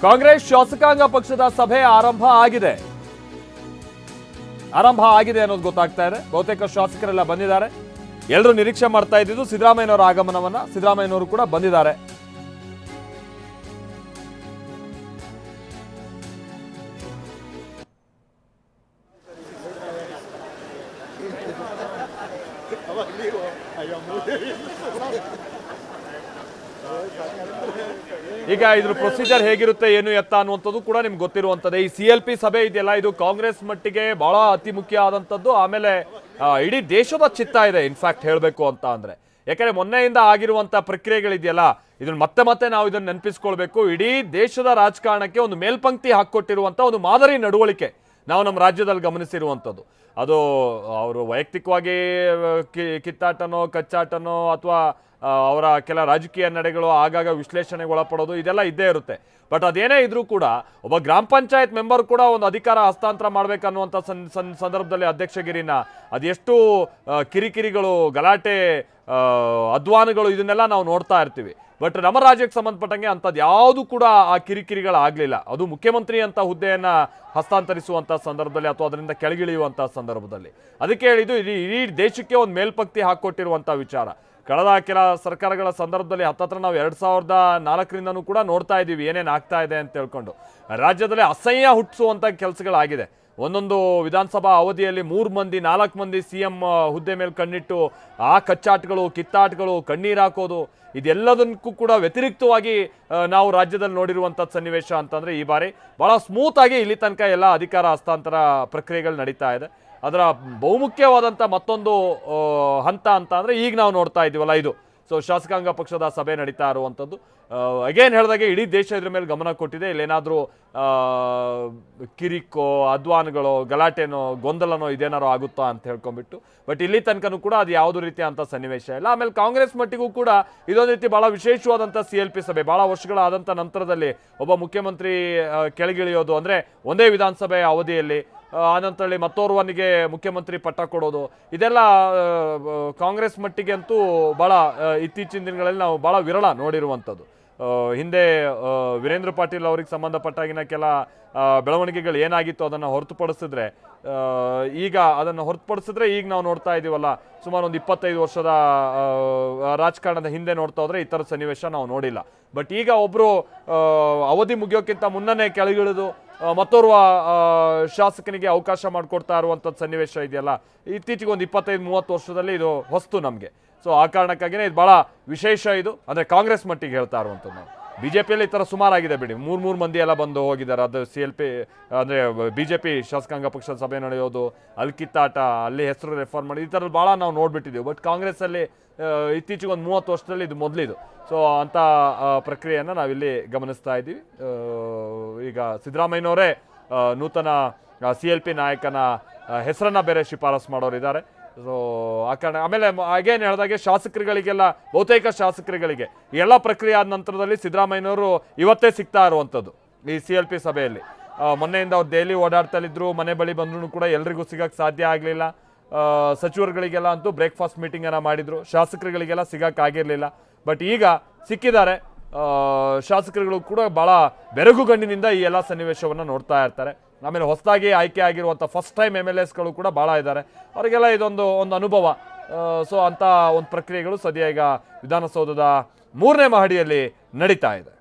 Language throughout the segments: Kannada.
ಕಾಂಗ್ರೆಸ್ ಶಾಸಕಾಂಗ ಪಕ್ಷದ ಸಭೆ ಆರಂಭ ಆಗಿದೆ ಅನ್ನೋದು ಗೊತ್ತಾಗ್ತಾ ಇದೆ. ಬಹುತೇಕ ಶಾಸಕರೆಲ್ಲ ಬಂದಿದ್ದಾರೆ. ಎಲ್ಲರೂ ನಿರೀಕ್ಷೆ ಮಾಡ್ತಾ ಇದ್ದಿದ್ದು ಸಿದ್ದರಾಮಯ್ಯನವರ ಆಗಮನವನ್ನ. ಸಿದ್ದರಾಮಯ್ಯನವರು ಕೂಡ ಬಂದಿದ್ದಾರೆ. ಈಗ ಇದ್ರ ಪ್ರೊಸೀಜರ್ ಹೇಗಿರುತ್ತೆ ಏನು ಎತ್ತ ಅನ್ನುವಂಥದ್ದು ಕೂಡ ನಿಮ್ಗೆ ಗೊತ್ತಿರುವಂಥದ್ದೇ. ಈ CLP ಸಭೆ ಇದೆಯಲ್ಲ, ಇದು ಕಾಂಗ್ರೆಸ್ ಮಟ್ಟಿಗೆ ಬಹಳ ಅತಿ ಮುಖ್ಯ ಆದಂಥದ್ದು. ಆಮೇಲೆ ಇಡೀ ದೇಶದ ಚಿತ್ತ ಇದೆ ಇನ್ಫ್ಯಾಕ್ಟ್ ಹೇಳಬೇಕು ಅಂತ ಅಂದ್ರೆ. ಯಾಕಂದ್ರೆ ಮೊನ್ನೆಯಿಂದ ಆಗಿರುವಂತ ಪ್ರಕ್ರಿಯೆಗಳಿದೆಯಲ್ಲ, ಇದನ್ನ ಮತ್ತೆ ನಾವು ಇದನ್ನ ನೆನಪಿಸ್ಕೊಳ್ಬೇಕು. ಇಡೀ ದೇಶದ ರಾಜಕಾರಣಕ್ಕೆ ಒಂದು ಮೇಲ್ಪಂಕ್ತಿ ಹಾಕೊಟ್ಟಿರುವಂತ ಒಂದು ಮಾದರಿ ನಡವಳಿಕೆ ನಾವು ನಮ್ಮ ರಾಜ್ಯದಲ್ಲಿ ಗಮನಿಸಿರುವಂಥದ್ದು. ಅದು ಅವರು ವೈಯಕ್ತಿಕವಾಗಿ ಕಿತ್ತಾಟನೋ ಕಚ್ಚಾಟನೋ ಅಥವಾ ಅವರ ಕೆಲ ರಾಜಕೀಯ ನಡೆಗಳು ಆಗಾಗ ವಿಶ್ಲೇಷಣೆಗೆ ಒಳಪಡೋದು ಇದೆಲ್ಲ ಇದ್ದೇ ಇರುತ್ತೆ. ಬಟ್ ಅದೇನೇ ಇದ್ರೂ ಕೂಡ ಒಬ್ಬ ಗ್ರಾಮ ಪಂಚಾಯತ್ ಮೆಂಬರ್ ಕೂಡ ಒಂದು ಅಧಿಕಾರ ಹಸ್ತಾಂತರ ಮಾಡ್ಬೇಕನ್ನುವಂಥ ಸಂದರ್ಭದಲ್ಲಿ ಅಧ್ಯಕ್ಷಗಿರಿನ ಅದೆಷ್ಟು ಕಿರಿಕಿರಿಗಳು, ಗಲಾಟೆ, ಅಧ್ವಾನಗಳು ಇದನ್ನೆಲ್ಲ ನಾವು ನೋಡ್ತಾ ಇರ್ತೀವಿ. ಬಟ್ ನಮ್ಮ ರಾಜ್ಯಕ್ಕೆ ಸಂಬಂಧಪಟ್ಟಂಗೆ ಅಂಥದ್ದು ಯಾವುದು ಕೂಡ ಆ ಕಿರಿಕಿರಿಗಳಾಗಲಿಲ್ಲ. ಅದು ಮುಖ್ಯಮಂತ್ರಿ ಅಂತ ಹುದ್ದೆಯನ್ನ ಹಸ್ತಾಂತರಿಸುವಂಥ ಸಂದರ್ಭದಲ್ಲಿ ಅಥವಾ ಅದರಿಂದ ಕೆಳಗಿಳಿಯುವಂಥ ಸಂದರ್ಭದಲ್ಲಿ. ಅದಕ್ಕೆ ಹೇಳಿದ್ದು ಇಡೀ ದೇಶಕ್ಕೆ ಒಂದು ಮೇಲ್ಪಂಕ್ತಿ ಹಾಕೊಟ್ಟಿರುವಂಥ ವಿಚಾರ. ಕಳೆದ ಕೆಲ ಸರ್ಕಾರಗಳ ಸಂದರ್ಭದಲ್ಲಿ ಹತ್ತತ್ರ ನಾವು 2004ರಿಂದನೂ ಕೂಡ ನೋಡ್ತಾ ಇದ್ದೀವಿ ಏನೇನು ಆಗ್ತಾ ಇದೆ ಅಂತ ಹೇಳ್ಕೊಂಡು. ರಾಜ್ಯದಲ್ಲಿ ಅಸಹ್ಯ ಹುಟ್ಟಿಸುವಂಥ ಕೆಲಸಗಳಾಗಿದೆ. ಒಂದೊಂದು ವಿಧಾನಸಭಾ ಅವಧಿಯಲ್ಲಿ 3 ಮಂದಿ 4 ಮಂದಿ CM ಹುದ್ದೆ ಮೇಲೆ ಕಣ್ಣಿಟ್ಟು ಆ ಕಚ್ಚಾಟಗಳು, ಕಿತ್ತಾಟಗಳು, ಕಣ್ಣೀರು ಹಾಕೋದು, ಇದೆಲ್ಲದಕ್ಕೂ ಕೂಡ ವ್ಯತಿರಿಕ್ತವಾಗಿ ನಾವು ರಾಜ್ಯದಲ್ಲಿ ನೋಡಿರುವಂಥದ್ದು ಸನ್ನಿವೇಶ ಅಂತಂದರೆ ಈ ಬಾರಿ ಭಾಳ ಸ್ಮೂತಾಗಿ ಇಲ್ಲಿ ತನಕ ಎಲ್ಲ ಅಧಿಕಾರ ಹಸ್ತಾಂತರ ಪ್ರಕ್ರಿಯೆಗಳು ನಡೀತಾ ಇದೆ. ಅದರ ಬಹುಮುಖ್ಯವಾದಂಥ ಮತ್ತೊಂದು ಹಂತ ಅಂತ ಅಂದರೆ ಈಗ ನಾವು ನೋಡ್ತಾ ಇದ್ದೀವಲ್ಲ ಇದು. ಸೊ ಶಾಸಕಾಂಗ ಪಕ್ಷದ ಸಭೆ ನಡೀತಾ ಇರುವಂಥದ್ದು. ಅಗೇನ್ ಹೇಳಿದಾಗೆ ಇಡೀ ದೇಶ ಇದ್ರ ಮೇಲೆ ಗಮನ ಕೊಟ್ಟಿದೆ. ಇಲ್ಲೇನಾದರೂ ಕಿರಿಕೋ, ಅಧ್ವಾನಗಳೋ, ಗಲಾಟೆನೋ, ಗೊಂದಲನೋ ಇದೇನಾರೋ ಆಗುತ್ತಾ ಅಂತ ಹೇಳ್ಕೊಂಡ್ಬಿಟ್ಟು. ಬಟ್ ಇಲ್ಲಿ ತನಕನೂ ಕೂಡ ಅದು ಯಾವುದೇ ರೀತಿ ಅಂತ ಸನ್ನಿವೇಶ ಇಲ್ಲ. ಆಮೇಲೆ ಕಾಂಗ್ರೆಸ್ ಮಟ್ಟಿಗೂ ಕೂಡ ಇದೊಂದು ರೀತಿ ಭಾಳ ವಿಶೇಷವಾದಂಥ CLP ಸಭೆ. ಭಾಳ ವರ್ಷಗಳಾದಂಥ ನಂತರದಲ್ಲಿ ಒಬ್ಬ ಮುಖ್ಯಮಂತ್ರಿ ಕೆಳಗಿಳಿಯೋದು ಅಂದರೆ ಒಂದೇ ವಿಧಾನಸಭೆ ಅವಧಿಯಲ್ಲಿ ಆನಂತರದಲ್ಲಿ ಮತ್ತೋರ್ವನಿಗೆ ಮುಖ್ಯಮಂತ್ರಿ ಪಟ್ಟ ಕೊಡೋದು, ಇದೆಲ್ಲ ಕಾಂಗ್ರೆಸ್ ಮಟ್ಟಿಗೆ ಅಂತೂ ಭಾಳ ಇತ್ತೀಚಿನ ದಿನಗಳಲ್ಲಿ ನಾವು ಭಾಳ ವಿರಳ ನೋಡಿರುವಂಥದ್ದು. ಹಿಂದೆ ವೀರೇಂದ್ರ ಪಾಟೀಲ್ ಅವ್ರಿಗೆ ಸಂಬಂಧಪಟ್ಟಾಗಿನ ಕೆಲ ಬೆಳವಣಿಗೆಗಳು ಏನಾಗಿತ್ತು ಅದನ್ನು ಹೊರತುಪಡಿಸಿದ್ರೆ ಈಗ ನಾವು ನೋಡ್ತಾ ಇದ್ದೀವಲ್ಲ, ಸುಮಾರು ಒಂದು 25 ವರ್ಷದ ರಾಜಕಾರಣದ ಹಿಂದೆ ನೋಡ್ತಾ ಹೋದ್ರೆ ಈ ಥರದ ಸನ್ನಿವೇಶ ನಾವು ನೋಡಿಲ್ಲ. ಬಟ್ ಈಗ ಒಬ್ಬರು ಅವಧಿ ಮುಗಿಯೋಕ್ಕಿಂತ ಮುನ್ನನೇ ಕೆಳಗಿಳಿದು ಮತ್ತೋರ್ವ ಶಾಸಕನಿಗೆ ಅವಕಾಶ ಮಾಡಿಕೊಡ್ತಾ ಇರುವಂಥದ್ದು ಸನ್ನಿವೇಶ ಇದೆಯಲ್ಲ, ಇತ್ತೀಚೆಗೆ ಒಂದು 25-30 ವರ್ಷದಲ್ಲಿ ಇದು ಹೊಸ್ತು ನಮಗೆ. ಸೊ ಆ ಕಾರಣಕ್ಕಾಗಿಯೇ ಇದು ಭಾಳ ವಿಶೇಷ. ಇದು ಅಂದರೆ ಕಾಂಗ್ರೆಸ್ ಮಟ್ಟಿಗೆ ಹೇಳ್ತಾ ಇರುವಂಥದ್ದು. ನಾವು BJPಯಲ್ಲಿ ಈ ಥರ ಸುಮಾರಾಗಿದೆ ಬಿಡಿ, 3 ಮಂದಿ ಎಲ್ಲ ಬಂದು ಹೋಗಿದ್ದಾರೆ. ಅದು CLP ಅಂದರೆ BJP ಶಾಸಕಾಂಗ ಪಕ್ಷದ ಸಭೆ ನಡೆಯೋದು, ಅಲ್ಲಿ ಕಿತ್ತಾಟ, ಅಲ್ಲಿ ಹೆಸರು ರೆಫರ್ ಮಾಡಿ, ಈ ಥರದ್ದು ಭಾಳ ನಾವು ನೋಡ್ಬಿಟ್ಟಿದ್ದೀವಿ. ಬಟ್ ಕಾಂಗ್ರೆಸ್ಸಲ್ಲಿ ಇತ್ತೀಚೆಗೆ ಒಂದು 30 ವರ್ಷದಲ್ಲಿ ಇದು ಮೊದಲಿದು. ಸೊ ಅಂಥ ಪ್ರಕ್ರಿಯೆಯನ್ನು ನಾವಿಲ್ಲಿ ಗಮನಿಸ್ತಾ ಇದ್ದೀವಿ. ಈಗ ಸಿದ್ದರಾಮಯ್ಯನವರೇ ನೂತನ CLP ನಾಯಕನ ಹೆಸರನ್ನು ಬೇರೆ ಶಿಫಾರಸು ಮಾಡೋರಿದ್ದಾರೆ. ಸೊ ಆ ಕಾರಣ ಆಮೇಲೆ ಆಗೇನು ಹೇಳಿದಾಗೆ ಶಾಸಕರುಗಳಿಗೆಲ್ಲ, ಬಹುತೇಕ ಶಾಸಕರುಗಳಿಗೆ ಎಲ್ಲ ಪ್ರಕ್ರಿಯೆ ಆದ ನಂತರದಲ್ಲಿ ಸಿದ್ದರಾಮಯ್ಯನವರು ಇವತ್ತೇ ಸಿಗ್ತಾ ಇರುವಂಥದ್ದು ಈ CLP ಸಭೆಯಲ್ಲಿ. ಮೊನ್ನೆಯಿಂದ ಅವ್ರು ಡೈಲಿ ಓಡಾಡ್ತಲಿದ್ರು, ಮನೆ ಬಳಿ ಬಂದ್ರೂ ಕೂಡ ಎಲ್ರಿಗೂ ಸಿಗೋಕ್ಕೆ ಸಾಧ್ಯ ಆಗಲಿಲ್ಲ. ಸಚಿವರುಗಳಿಗೆಲ್ಲ ಅಂತೂ ಬ್ರೇಕ್ಫಾಸ್ಟ್ ಮೀಟಿಂಗನ್ನು ಮಾಡಿದರು, ಶಾಸಕರುಗಳಿಗೆಲ್ಲ ಸಿಗೋಕ್ಕಾಗಿರಲಿಲ್ಲ. ಬಟ್ ಈಗ ಸಿಕ್ಕಿದ್ದಾರೆ. ಶಾಸಕರುಗಳು ಕೂಡ ಭಾಳ ಬೆರಗುಗಣ್ಣಿನಿಂದ ಈ ಎಲ್ಲ ಸನ್ನಿವೇಶವನ್ನು ನೋಡ್ತಾ ಇರ್ತಾರೆ. ಆಮೇಲೆ ಹೊಸದಾಗಿ ಆಯ್ಕೆ ಆಗಿರುವಂಥ ಫಸ್ಟ್ ಟೈಮ್ MLAsಗಳು ಕೂಡ ಭಾಳ ಇದ್ದಾರೆ. ಅವರಿಗೆಲ್ಲ ಇದೊಂದು ಅನುಭವ. ಸೊ ಅಂಥ ಒಂದು ಪ್ರಕ್ರಿಯೆಗಳು ಸದ್ಯ ಈಗ ವಿಧಾನಸೌಧದ 3ನೇ ಮಹಡಿಯಲ್ಲಿ ನಡೀತಾ ಇದೆ.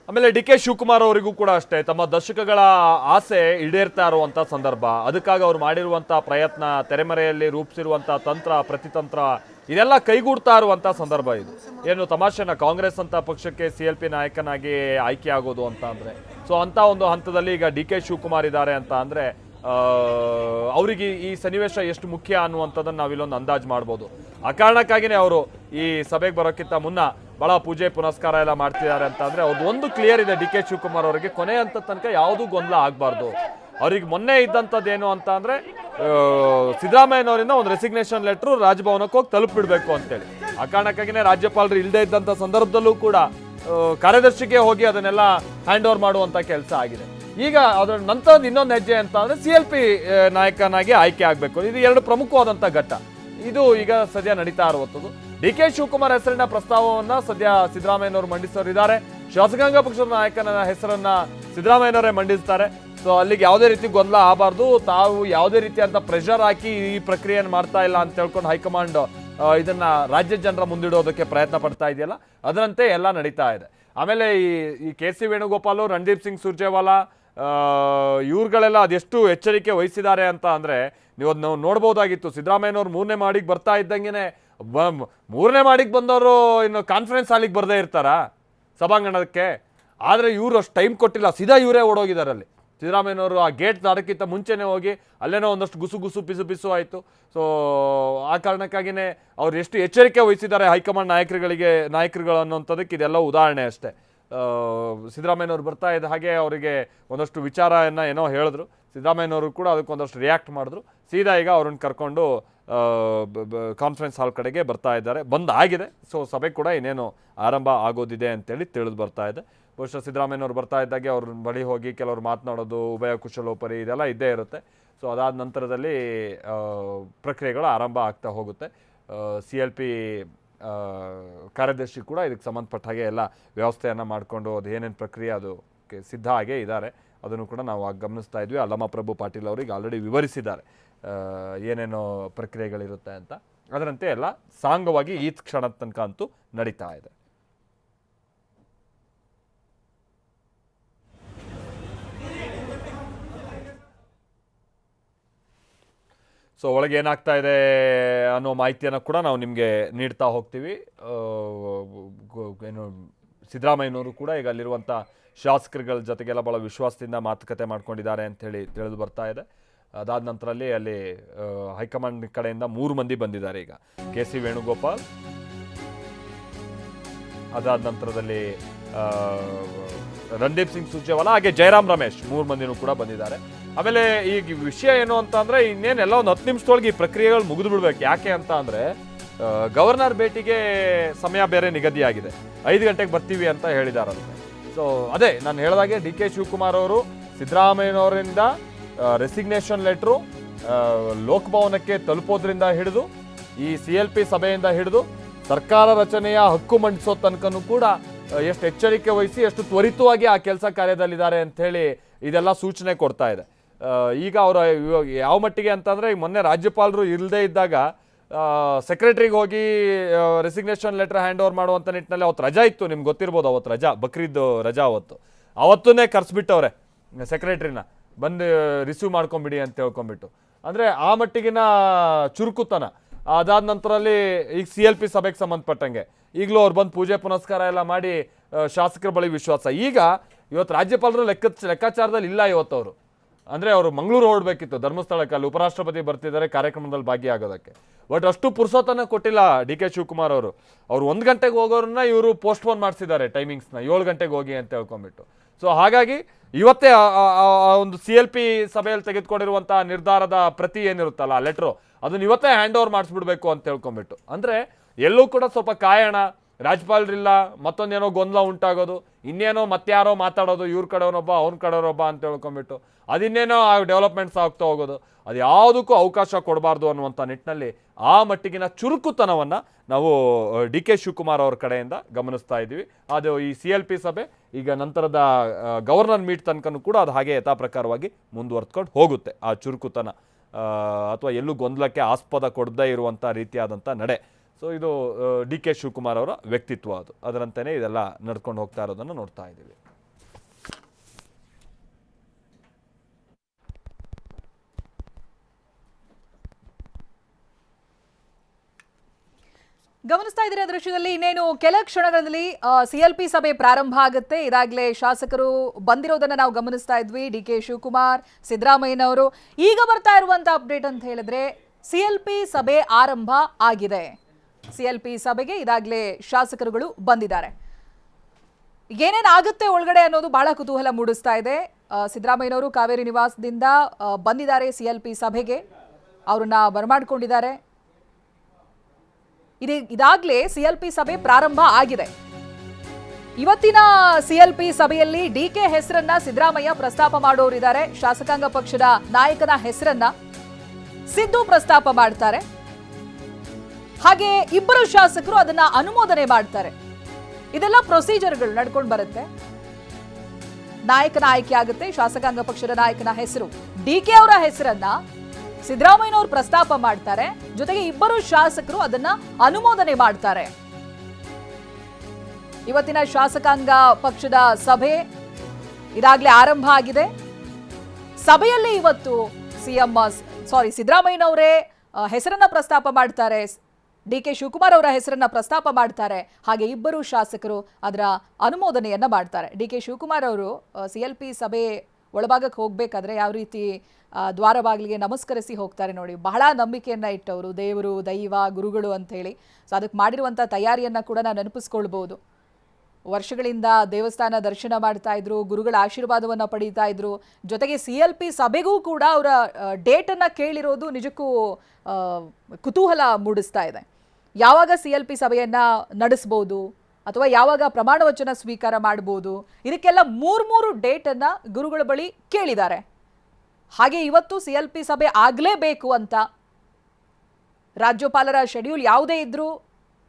ಆಮೇಲೆ DK ಶಿವಕುಮಾರ್ ಅವರಿಗೂ ಕೂಡ ಅಷ್ಟೇ, ತಮ್ಮ ದಶಕಗಳ ಆಸೆ ಈಡೇರ್ತಾ ಇರುವಂಥ ಸಂದರ್ಭ. ಅದಕ್ಕಾಗಿ ಅವ್ರು ಮಾಡಿರುವಂಥ ಪ್ರಯತ್ನ, ತೆರೆಮರೆಯಲ್ಲಿ ರೂಪಿಸಿರುವಂಥ ತಂತ್ರ, ಪ್ರತಿತಂತ್ರ, ಇದೆಲ್ಲ ಕೈಗೂಡ್ತಾ ಇರುವಂಥ ಸಂದರ್ಭ ಇದು. ಏನು ತಮಾಷೆನ ಕಾಂಗ್ರೆಸ್ ಅಂತ ಪಕ್ಷಕ್ಕೆ CLP ನಾಯಕನಾಗಿ ಆಯ್ಕೆ ಆಗೋದು ಅಂತ ಅಂದರೆ. ಸೊ ಅಂಥ ಒಂದು ಹಂತದಲ್ಲಿ ಈಗ DK ಶಿವಕುಮಾರ್ ಇದ್ದಾರೆ ಅಂತ ಅಂದರೆ ಅವರಿಗೆ ಈ ಸನ್ನಿವೇಶ ಎಷ್ಟು ಮುಖ್ಯ ಅನ್ನುವಂಥದ್ದನ್ನು ನಾವಿಲ್ಲೊಂದು ಅಂದಾಜು ಮಾಡ್ಬೋದು. ಆ ಕಾರಣಕ್ಕಾಗಿಯೇ ಅವರು ಈ ಸಭೆಗೆ ಬರೋಕ್ಕಿಂತ ಮುನ್ನ ಭಾಳ ಪೂಜೆ ಪುನಸ್ಕಾರ ಎಲ್ಲ ಮಾಡ್ತಿದ್ದಾರೆ ಅಂತ ಅಂದರೆ ಅವ್ರದ್ದು ಒಂದು ಕ್ಲಿಯರ್ ಇದೆ. DK ಶಿವಕುಮಾರ್ ಅವರಿಗೆ ಕೊನೆ ಹಂತದ ತನಕ ಯಾವುದೂ ಗೊಂದಲ ಆಗಬಾರ್ದು. ಅವ್ರಿಗೆ ಮೊನ್ನೆ ಇದ್ದಂಥದ್ದೇನು ಅಂತ ಅಂದರೆ ಸಿದ್ದರಾಮಯ್ಯನವರಿಂದ ಒಂದು ರೆಸಿಗ್ನೇಷನ್ ಲೆಟ್ರು ರಾಜಭವನಕ್ಕೆ ಹೋಗಿ ತಲುಪಿಬಿಡಬೇಕು ಅಂತೇಳಿ. ಆ ಕಾರಣಕ್ಕಾಗಿಯೇ ರಾಜ್ಯಪಾಲರು ಇಲ್ಲದೆ ಇದ್ದಂಥ ಸಂದರ್ಭದಲ್ಲೂ ಕೂಡ ಕಾರ್ಯದರ್ಶಿಗೆ ಹೋಗಿ ಅದನ್ನೆಲ್ಲ ಹ್ಯಾಂಡ್ ಓವರ್ ಮಾಡುವಂಥ ಕೆಲಸ ಆಗಿದೆ. ಈಗ ಅದರ ನಂತರ ಇನ್ನೊಂದು ಹೆಜ್ಜೆ ಅಂತ ಅಂದರೆ CLP ನಾಯಕನಾಗಿ ಆಯ್ಕೆ ಆಗಬೇಕು. ಇದು ಎರಡು ಪ್ರಮುಖವಾದಂಥ ಘಟ್ಟ. ಇದು ಈಗ ಸದ್ಯ ನಡೀತಾ ಇರುವಂಥದ್ದು. DK ಶಿವಕುಮಾರ್ ಹೆಸರಿನ ಪ್ರಸ್ತಾವವನ್ನು ಸದ್ಯ ಸಿದ್ದರಾಮಯ್ಯನವರು ಮಂಡಿಸೋರಿದ್ದಾರೆ. ಶಾಸಕಾಂಗ ಪಕ್ಷದ ನಾಯಕನ ಹೆಸರನ್ನ ಸಿದ್ದರಾಮಯ್ಯನವರೇ ಮಂಡಿಸ್ತಾರೆ. ಸೊ ಅಲ್ಲಿಗೆ ಯಾವುದೇ ರೀತಿ ಗೊಂದಲ ಆಗಬಾರ್ದು, ತಾವು ಯಾವುದೇ ರೀತಿಯಂತ ಪ್ರೆಷರ್ ಹಾಕಿ ಈ ಪ್ರಕ್ರಿಯೆಯನ್ನು ಮಾಡ್ತಾ ಇಲ್ಲ ಅಂತ ಹೇಳ್ಕೊಂಡು ಹೈಕಮಾಂಡ್ ಇದನ್ನ ರಾಜ್ಯ ಜನರ ಮುಂದಿಡೋದಕ್ಕೆ ಪ್ರಯತ್ನ ಪಡ್ತಾ ಇದೆಯಲ್ಲ, ಅದರಂತೆ ಎಲ್ಲ ನಡೀತಾ ಇದೆ. ಆಮೇಲೆ ಈ KC ವೇಣುಗೋಪಾಲು, ರಣದೀಪ್ ಸಿಂಗ್ ಸುರ್ಜೇವಾಲಾ ಇವ್ರುಗಳೆಲ್ಲ ಅದೆಷ್ಟು ಎಚ್ಚರಿಕೆ ವಹಿಸಿದ್ದಾರೆ ಅಂತ ಅಂದರೆ ನೀವು ಅದನ್ನ ನೋಡ್ಬೋದಾಗಿತ್ತು. ಸಿದ್ದರಾಮಯ್ಯನವ್ರು 3ನೇ ಮಾಡಿಗೆ ಬರ್ತಾ ಇದ್ದಂಗೆ 3ನೇ ಮಾಡಿಗೆ ಬಂದವರು ಇನ್ನು ಕಾನ್ಫರೆನ್ಸ್ ಹಾಲಿಗೆ ಬರದೇ ಇರ್ತಾರಾ ಸಭಾಂಗಣಕ್ಕೆ? ಆದರೆ ಇವರು ಅಷ್ಟು ಟೈಮ್ ಕೊಟ್ಟಿಲ್ಲ, ಸೀದಾ ಇವರೇ ಓಡೋಗಿದ್ದಾರೆ. ಅಲ್ಲಿ ಸಿದ್ದರಾಮಯ್ಯನವರು ಆ ಗೇಟ್ ದಾಟಕ್ಕಿಂತ ಮುಂಚೆನೇ ಹೋಗಿ ಅಲ್ಲೇನೋ ಒಂದಷ್ಟು ಗುಸು ಪಿಸು ಆಯಿತು. ಸೊ ಆ ಕಾರಣಕ್ಕಾಗಿಯೇ ಅವ್ರು ಎಷ್ಟು ಎಚ್ಚರಿಕೆ ವಹಿಸಿದ್ದಾರೆ ಹೈಕಮಾಂಡ್ ನಾಯಕರುಗಳು ಅನ್ನೋಂಥದ್ದಕ್ಕೆ ಇದೆಲ್ಲ ಉದಾಹರಣೆ ಅಷ್ಟೇ. ಸಿದ್ದರಾಮಯ್ಯನವ್ರು ಬರ್ತಾ ಇದ್ದ ಹಾಗೆ ಅವರಿಗೆ ಒಂದಷ್ಟು ವಿಚಾರವನ್ನು ಏನೋ ಹೇಳಿದ್ರು. ಸಿದ್ದರಾಮಯ್ಯನವರು ಕೂಡ ಅದಕ್ಕೆ ಒಂದಷ್ಟು ರಿಯಾಕ್ಟ್ ಮಾಡಿದ್ರು. ಸೀದಾ ಈಗ ಅವ್ರನ್ನ ಕರ್ಕೊಂಡು ಕಾನ್ಫರೆನ್ಸ್ ಹಾಲ್ ಕಡೆಗೆ ಬರ್ತಾ ಇದ್ದಾರೆ. ಆಗಿದೆ. ಸೊ ಸಭೆ ಕೂಡ ಇನ್ನೇನು ಆರಂಭ ಆಗೋದಿದೆ ಅಂತೇಳಿ ತಿಳಿದು ಬರ್ತಾ ಇದೆ. ಬಹುಶಃ ಸಿದ್ದರಾಮಯ್ಯನವ್ರು ಬರ್ತಾ ಇದ್ದಾಗೆ ಅವ್ರ ಬಳಿ ಹೋಗಿ ಕೆಲವರು ಮಾತನಾಡೋದು, ಉಭಯ ಕುಶಲೋಪರಿ ಇದೆಲ್ಲ ಇದ್ದೇ ಇರುತ್ತೆ. ಸೊ ಅದಾದ ನಂತರದಲ್ಲಿ ಪ್ರಕ್ರಿಯೆಗಳು ಆರಂಭ ಆಗ್ತಾ ಹೋಗುತ್ತೆ. CLP ಕಾರ್ಯದರ್ಶಿ ಕೂಡ ಇದಕ್ಕೆ ಸಂಬಂಧಪಟ್ಟ ಹಾಗೆ ಎಲ್ಲ ವ್ಯವಸ್ಥೆಯನ್ನು ಮಾಡಿಕೊಂಡು ಅದು ಏನೇನು ಪ್ರಕ್ರಿಯೆ ಅದು ಸಿದ್ಧ ಆಗೇ ಇದ್ದಾರೆ. ಅದನ್ನು ಕೂಡ ನಾವು ಗಮನಿಸ್ತಾ ಇದ್ವಿ. ಅಲ್ಲಮ್ಮ ಪ್ರಭು ಪಾಟೀಲ್ ಅವರಿಗೆ ಆಲ್ರೆಡಿ ವಿವರಿಸಿದ್ದಾರೆ ಏನೇನೋ ಪ್ರಕ್ರಿಯೆಗಳಿರುತ್ತೆ ಅಂತ. ಅದರಂತೆ ಎಲ್ಲ ಸಾಂಗವಾಗಿ ಈ ಕ್ಷಣದ ತನಕ ಅಂತೂ ನಡೀತಾ ಇದೆ. ಸೊ ಒಳಗೆ ಏನಾಗ್ತಾ ಇದೆ ಅನ್ನೋ ಮಾಹಿತಿಯನ್ನು ಕೂಡ ನಾವು ನಿಮಗೆ ನೀಡ್ತಾ ಹೋಗ್ತೀವಿ. ಏನು ಸಿದ್ದರಾಮಯ್ಯನವರು ಕೂಡ ಈಗ ಅಲ್ಲಿರುವಂಥ ಶಾಸಕರುಗಳ ಜೊತೆಗೆಲ್ಲ ಭಾಳ ವಿಶ್ವಾಸದಿಂದ ಮಾತುಕತೆ ಮಾಡ್ಕೊಂಡಿದ್ದಾರೆ ಅಂಥೇಳಿ ತಿಳಿದು ಬರ್ತಾ ಇದೆ. ಅದಾದ ನಂತರಲ್ಲಿ ಅಲ್ಲಿ ಹೈಕಮಾಂಡ್ ಕಡೆಯಿಂದ 3 ಮಂದಿ ಬಂದಿದ್ದಾರೆ. ಈಗ KC ವೇಣುಗೋಪಾಲ್, ಅದಾದ ನಂತರದಲ್ಲಿ ರಣದೀಪ್ ಸಿಂಗ್ ಸುರ್ಜೇವಾಲಾ, ಹಾಗೆ ಜಯರಾಮ್ ರಮೇಶ್ 3 ಮಂದಿನೂ ಕೂಡ ಬಂದಿದ್ದಾರೆ. ಆಮೇಲೆ ಈಗ ವಿಷಯ ಏನು ಅಂತ ಅಂದರೆ ಇನ್ನೇನೆಲ್ಲ ಒಂದು 10 ನಿಮಿಷದೊಳಗೆ ಈ ಪ್ರಕ್ರಿಯೆಗಳು ಮುಗಿದು ಬಿಡ್ಬೇಕು. ಯಾಕೆ ಅಂತ ಅಂದರೆ ಗವರ್ನರ್ ಭೇಟಿಗೆ ಸಮಯ ಬೇರೆ ನಿಗದಿಯಾಗಿದೆ. 5 ಗಂಟೆಗೆ ಬರ್ತೀವಿ ಅಂತ ಹೇಳಿದಾರಂತೆ. ಸೊ ಅದೇ ನಾನು ಹೇಳಿದಾಗೆ DK ಶಿವಕುಮಾರ್ ಅವರು ಸಿದ್ದರಾಮಯ್ಯನವರಿಂದ ರೆಸಿಗ್ನೇಷನ್ ಲೆಟ್ರು ಲೋಕಭವನಕ್ಕೆ ತಲುಪೋದ್ರಿಂದ ಹಿಡಿದು ಈ CLP ಸಭೆಯಿಂದ ಹಿಡಿದು ಸರ್ಕಾರ ರಚನೆಯ ಹಕ್ಕು ಮಂಡಿಸೋ ತನಕನೂ ಕೂಡ ಎಷ್ಟು ಎಚ್ಚರಿಕೆ ವಹಿಸಿ ಎಷ್ಟು ತ್ವರಿತವಾಗಿ ಆ ಕೆಲಸ ಕಾರ್ಯದಲ್ಲಿದ್ದಾರೆ ಅಂಥೇಳಿ ಇದೆಲ್ಲ ಸೂಚನೆ ಕೊಡ್ತಾ ಇದೆ. ಈಗ ಅವರು ಯಾವ ಮಟ್ಟಿಗೆ ಅಂತಂದರೆ ಮೊನ್ನೆ ರಾಜ್ಯಪಾಲರು ಇಲ್ಲದೇ ಇದ್ದಾಗ ಸೆಕ್ರೆಟ್ರಿಗೆ ಹೋಗಿ ರೆಸಿಗ್ನೇಷನ್ ಲೆಟರ್ ಹ್ಯಾಂಡ್ ಓವರ್ ಮಾಡುವಂಥ ನಿಟ್ಟಿನಲ್ಲಿ ಅವತ್ತು ರಜಾ ಇತ್ತು. ನಿಮ್ಗೆ ಗೊತ್ತಿರ್ಬೋದು, ಅವತ್ತು ರಜಾ, ಬಕ್ರೀದ್ ರಜಾ ಅವತ್ತನ್ನೇ ಕರೆಸ್ಬಿಟ್ಟವ್ರೆ ಸೆಕ್ರೆಟ್ರಿನ, ಬಂದು ರಿಸೀವ್ ಮಾಡ್ಕೊಂಬಿಡಿ ಅಂತ ಹೇಳ್ಕೊಂಬಿಟ್ಟು. ಅಂದರೆ ಆ ಮಟ್ಟಿಗಿನ ಚುರುಕುತನ. ಅದಾದ ನಂತರಲ್ಲಿ ಈಗ CLP ಸಭೆಗೆ ಸಂಬಂಧಪಟ್ಟಂಗೆ ಈಗಲೂ ಅವ್ರು ಬಂದು ಪೂಜೆ ಪುನಸ್ಕಾರ ಎಲ್ಲ ಮಾಡಿ ಶಾಸಕರ ಬಳಿ ವಿಶ್ವಾಸ. ಈಗ ಇವತ್ತು ರಾಜ್ಯಪಾಲರು ಲೆಕ್ಕಾಚಾರದಲ್ಲಿ ಇಲ್ಲ ಇವತ್ತವರು. ಅಂದರೆ ಅವರು ಮಂಗಳೂರು ಹೊರಡಬೇಕಿತ್ತು, ಧರ್ಮಸ್ಥಳಕ್ಕೆ, ಅಲ್ಲಿ ಉಪರಾಷ್ಟ್ರಪತಿ ಬರ್ತಿದ್ದಾರೆ ಕಾರ್ಯಕ್ರಮದಲ್ಲಿ ಭಾಗಿಯಾಗೋದಕ್ಕೆ. ಬಟ್ ಅಷ್ಟು ಪುರ್ಸೋತನ ಕೊಟ್ಟಿಲ್ಲ DK ಶಿವಕುಮಾರ್ ಅವರು. 1 ಗಂಟೆಗೆ ಹೋಗೋರನ್ನ ಇವರು ಪೋಸ್ಟ್ಪೋನ್ ಮಾಡಿಸಿದ್ದಾರೆ ಟೈಮಿಂಗ್ಸ್ನ, 7 ಗಂಟೆಗೆ ಹೋಗಿ ಅಂತ ಹೇಳ್ಕೊಂಬಿಟ್ಟು. ಸೊ ಹಾಗಾಗಿ ಇವತ್ತೇ ಒಂದು CLP ಸಭೆಯಲ್ಲಿ ತೆಗೆದುಕೊಂಡಿರುವಂಥ ನಿರ್ಧಾರದ ಪ್ರತಿ ಏನಿರುತ್ತಲ್ಲ ಆ ಲೆಟ್ರು, ಅದನ್ನ ಇವತ್ತೇ ಹ್ಯಾಂಡ್ ಓವರ್ ಮಾಡಿಸ್ಬಿಡ್ಬೇಕು ಅಂತ ಹೇಳ್ಕೊಂಬಿಟ್ಟು. ಅಂದರೆ ಎಲ್ಲೂ ಕೂಡ ಸ್ವಲ್ಪ ಕಾಯೋಣ, ರಾಜ್ಯಪಾಲರಿಲ್ಲ, ಮತ್ತೊಂದೇನೋ ಗೊಂದಲ ಉಂಟಾಗೋದು, ಇನ್ನೇನೋ ಮತ್ತಾರೋ ಮಾತಾಡೋದು, ಇವ್ರ ಕಡೆಯವನೊಬ್ಬ ಅವ್ನ ಕಡೆಯವರೊಬ್ಬ ಅಂತ ಹೇಳ್ಕೊಂಬಿಟ್ಟು ಅದಿನ್ನೇನೋ ಡೆವಲಪ್ಮೆಂಟ್ಸ್ ಆಗ್ತಾ ಹೋಗೋದು, ಅದು ಯಾವುದಕ್ಕೂ ಅವಕಾಶ ಕೊಡಬಾರ್ದು ಅನ್ನುವಂಥ ನಿಟ್ಟಿನಲ್ಲಿ ಆ ಮಟ್ಟಿಗಿನ ಚುರುಕುತನವನ್ನು ನಾವು DK ಶಿವಕುಮಾರ್ ಅವ್ರ ಕಡೆಯಿಂದ ಗಮನಿಸ್ತಾ ಇದ್ದೀವಿ. ಅದು ಈ CLP ಸಭೆ ಈಗ ನಂತರದ ಗವರ್ನರ್ ಮೀಟ್ ತನಕನೂ ಕೂಡ ಅದು ಹಾಗೆ ಯಥಾ ಪ್ರಕಾರವಾಗಿ ಮುಂದುವರ್ತ್ಕೊಂಡು ಹೋಗುತ್ತೆ. ಆ ಚುರುಕುತನ ಅಥವಾ ಎಲ್ಲೂ ಗೊಂದಲಕ್ಕೆ ಆಸ್ಪದ ಕೊಡದೇ ಇರುವಂಥ ರೀತಿಯಾದಂಥ ನಡೆ. ಸೊ ಇದು DK ಶಿವಕುಮಾರ್ ಅವರ ವ್ಯಕ್ತಿತ್ವ. ಅದರಂತೆಯೇ ಇದೆಲ್ಲ ನಡ್ಕೊಂಡು ಹೋಗ್ತಾ ಇರೋದನ್ನು ನೋಡ್ತಾ ಇದ್ದೀವಿ. ಗಮನಿಸ್ತಾ ಇದ್ದೀರಾ ದೃಶ್ಯದಲ್ಲಿ. ಇನ್ನೇನು ಕೆಲ ಕ್ಷಣಗಳಲ್ಲಿ CLP ಸಭೆ ಪ್ರಾರಂಭ ಆಗುತ್ತೆ. ಇದಾಗಲೇ ಶಾಸಕರು ಬಂದಿರೋದನ್ನ ನಾವು ಗಮನಿಸ್ತಾ ಇದ್ವಿ. DK ಶಿವಕುಮಾರ್, ಸಿದ್ದರಾಮಯ್ಯನವರು. ಈಗ ಬರ್ತಾ ಇರುವಂತ ಅಪ್ಡೇಟ್ ಅಂತ ಹೇಳಿದ್ರೆ CLP ಸಭೆ ಆರಂಭ ಆಗಿದೆ. CLP ಸಭೆಗೆ ಇದಾಗಲೇ ಶಾಸಕರುಗಳು ಬಂದಿದ್ದಾರೆ. ಏನೇನಾಗುತ್ತೆ ಒಳಗಡೆ ಅನ್ನೋದು ಬಹಳ ಕುತೂಹಲ ಮೂಡಿಸ್ತಾ ಇದೆ. ಸಿದ್ದರಾಮಯ್ಯನವರು ಕಾವೇರಿ ನಿವಾಸದಿಂದ ಬಂದಿದ್ದಾರೆ CLP ಸಭೆಗೆ, ಅವ್ರನ್ನ ಬರಮಾಡ್ಕೊಂಡಿದ್ದಾರೆ. ಇದಾಗ್ಲೇ CLP ಸಭೆ ಪ್ರಾರಂಭ ಆಗಿದೆ. ಇವತ್ತಿನ CLP ಸಭೆಯಲ್ಲಿ DK ಹೆಸರನ್ನ ಸಿದ್ದರಾಮಯ್ಯ ಪ್ರಸ್ತಾಪ ಮಾಡೋರಿದ್ದಾರೆ. ಶಾಸಕಾಂಗ ಪಕ್ಷದ ನಾಯಕನ ಹೆಸರನ್ನ ಸಿದ್ದು ಪ್ರಸ್ತಾಪ ಮಾಡ್ತಾರೆ. ಹಾಗೆ ಇಬ್ಬರು ಶಾಸಕರು ಅದನ್ನ ಅನುಮೋದನೆ ಮಾಡ್ತಾರೆ. ಇದೆಲ್ಲ ಪ್ರೊಸೀಜರ್ಗಳು ನಡ್ಕೊಂಡು ಬರುತ್ತೆ. ನಾಯಕನ ಆಯ್ಕೆ ಆಗುತ್ತೆ. ಶಾಸಕಾಂಗ ಪಕ್ಷದ ನಾಯಕನ ಹೆಸರು DK ಅವರ ಹೆಸರನ್ನ ಸಿದ್ದರಾಮಯ್ಯನವರು ಪ್ರಸ್ತಾಪ ಮಾಡ್ತಾರೆ. ಜೊತೆಗೆ ಇಬ್ಬರು ಶಾಸಕರು ಅದನ್ನ ಅನುಮೋದನೆ ಮಾಡ್ತಾರೆ. ಇವತ್ತಿನ ಶಾಸಕಾಂಗ ಪಕ್ಷದ ಸಭೆ ಇದಾಗಲೇ ಆರಂಭ ಆಗಿದೆ. ಸಭೆಯಲ್ಲಿ ಇವತ್ತು ಸಿದ್ದರಾಮಯ್ಯನವರೇ ಹೆಸರನ್ನ ಪ್ರಸ್ತಾಪ ಮಾಡ್ತಾರೆ, DK ಶಿವಕುಮಾರ್ ಅವರ ಹೆಸರನ್ನ ಪ್ರಸ್ತಾಪ ಮಾಡ್ತಾರೆ. ಹಾಗೆ ಇಬ್ಬರು ಶಾಸಕರು ಅದರ ಅನುಮೋದನೆಯನ್ನ ಮಾಡ್ತಾರೆ. DK ಶಿವಕುಮಾರ್ ಅವರು CLP ಸಭೆ ಒಳಭಾಗಕ್ಕೆ ಹೋಗ್ಬೇಕಾದ್ರೆ ಯಾವ ರೀತಿ ದ್ವಾರ ಬಾಗಿಲಿಗೆ ನಮಸ್ಕರಿಸಿ ಹೋಗ್ತಾರೆ ನೋಡಿ. ಬಹಳ ನಂಬಿಕೆಯನ್ನ ಇಟ್ಟವರು, ದೇವರು, ದೈವ, ಗುರುಗಳು ಅಂತ ಹೇಳಿ. ಸೊ ಅದಕ್ಕೆ ಮಾಡಿರುವಂಥ ತಯಾರಿಯನ್ನ ಕೂಡ ನಾವು ನೆನಪಿಸ್ಕೊಳ್ಬಹುದು. ವರ್ಷಗಳಿಂದ ದೇವಸ್ಥಾನ ದರ್ಶನ ಮಾಡ್ತಾ ಇದ್ರು, ಗುರುಗಳ ಆಶೀರ್ವಾದವನ್ನ ಪಡೀತಾ ಇದ್ರು. ಜೊತೆಗೆ CLP ಸಭೆಗೂ ಕೂಡ ಅವರ ಡೇಟನ್ನು ಕೇಳಿರೋದು ನಿಜಕ್ಕೂ ಕುತೂಹಲ ಮೂಡಿಸ್ತಾ ಇದೆ. ಯಾವಾಗ CLP ಸಭೆಯನ್ನ ನಡೆಸ್ಬೋದು ಅಥವಾ ಯಾವಾಗ ಪ್ರಮಾಣ ವಚನ ಸ್ವೀಕಾರ ಮಾಡ್ಬೋದು, ಇದಕ್ಕೆಲ್ಲ ಮೂರು ಡೇಟನ್ನ ಗುರುಗಳ ಬಳಿ ಕೇಳಿದ್ದಾರೆ. ಹಾಗೆ ಇವತ್ತು CLP ಸಭೆ ಆಗಲೇಬೇಕು ಅಂತ ರಾಜ್ಯಪಾಲರ ಶೆಡ್ಯೂಲ್ ಯಾವುದೇ ಇದ್ರೂ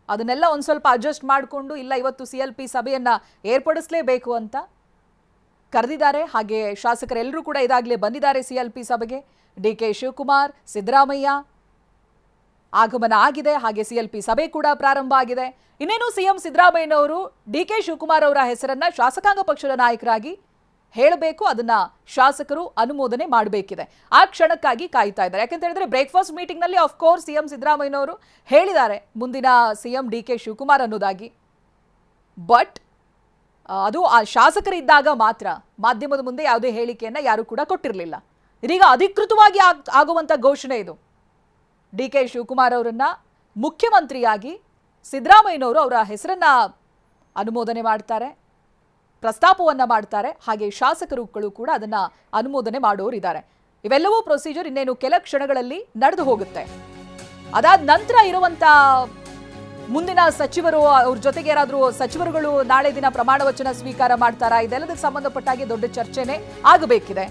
ಅದನ್ನೆಲ್ಲ ಒಂದು ಸ್ವಲ್ಪ ಅಡ್ಜಸ್ಟ್ ಮಾಡಿಕೊಂಡು ಇಲ್ಲ ಇವತ್ತು CLP ಸಭೆಯನ್ನ ಏರ್ಪಡಿಸಲೇಬೇಕು ಅಂತ ಕರೆದಿದ್ದಾರೆ. ಹಾಗೆ ಶಾಸಕರೆಲ್ಲರೂ ಕೂಡ ಇದಾಗಲೇ ಬಂದಿದ್ದಾರೆ CLP ಸಭೆಗೆ. DK ಶಿವಕುಮಾರ್, ಸಿದ್ದರಾಮಯ್ಯ ಆಗಮನ ಆಗಿದೆ. ಹಾಗೆ CLP ಸಭೆ ಕೂಡ ಪ್ರಾರಂಭ ಆಗಿದೆ. ಇನ್ನೇನು CM ಸಿದ್ದರಾಮಯ್ಯನವರು DK ಶಿವಕುಮಾರ್ ಅವರ ಹೆಸರನ್ನ ಶಾಸಕಾಂಗ ಪಕ್ಷದ ನಾಯಕರಾಗಿ ಹೇಳಬೇಕು. ಅದನ್ನ ಶಾಸಕರು ಅನುಮೋದನೆ ಮಾಡಬೇಕಿದೆ. ಆ ಕ್ಷಣಕ್ಕಾಗಿ ಕಾಯ್ತಾ ಇದ್ದಾರೆ. ಯಾಕಂತ ಹೇಳಿದ್ರೆ ಬ್ರೇಕ್ಫಾಸ್ಟ್ ಮೀಟಿಂಗ್ ನಲ್ಲಿ ಆಫ್ ಕೋರ್ಸ್ CM ಸಿದ್ದರಾಮಯ್ಯನವರು ಹೇಳಿದ್ದಾರೆ ಮುಂದಿನ CM DK ಶಿವಕುಮಾರ್ ಅನ್ನೋದಾಗಿ. ಬಟ್ ಅದು ಆ ಶಾಸಕರಿದ್ದಾಗ ಮಾತ್ರ, ಮಾಧ್ಯಮದ ಮುಂದೆ ಯಾವುದೇ ಹೇಳಿಕೆಯನ್ನ ಯಾರು ಕೂಡ ಕೊಟ್ಟಿರಲಿಲ್ಲ. ಇದೀಗ ಅಧಿಕೃತವಾಗಿ ಆಗುವಂತ ಘೋಷಣೆ ಇದು. DK ಶಿವಕುಮಾರ್ ಅವರನ್ನ ಮುಖ್ಯಮಂತ್ರಿಯಾಗಿ ಸಿದ್ದರಾಮಯ್ಯನವರು ಅವರ ಹೆಸರನ್ನ ಅನುಮೋದನೆ ಮಾಡ್ತಾರೆ, ಪ್ರಸ್ತಾಪವನ್ನ ಮಾಡ್ತಾರೆ. ಹಾಗೆ ಶಾಸಕರುಗಳು ಕೂಡ ಅದನ್ನ ಅನುಮೋದನೆ ಮಾಡೋರಿದ್ದಾರೆ. ಇವೆಲ್ಲವೂ ಪ್ರೊಸೀಜರ್ ಇನ್ನೇನು ಕೆಲ ಕ್ಷಣಗಳಲ್ಲಿ ನಡೆದು ಹೋಗುತ್ತೆ. ಅದಾದ ನಂತರ ಇರುವಂತ ಮುಂದಿನ ಸಚಿವರು, ಅವ್ರ ಜೊತೆಗೆ ಯಾರಾದ್ರೂ ಸಚಿವರುಗಳು ನಾಳೆ ದಿನ ಪ್ರಮಾಣ ವಚನ ಸ್ವೀಕಾರ ಮಾಡ್ತಾರಾ, ಇದೆಲ್ಲದಕ್ಕೆ ಸಂಬಂಧಪಟ್ಟ ಹಾಗೆ ದೊಡ್ಡ ಚರ್ಚೆನೆ ಆಗಬೇಕಿದೆ.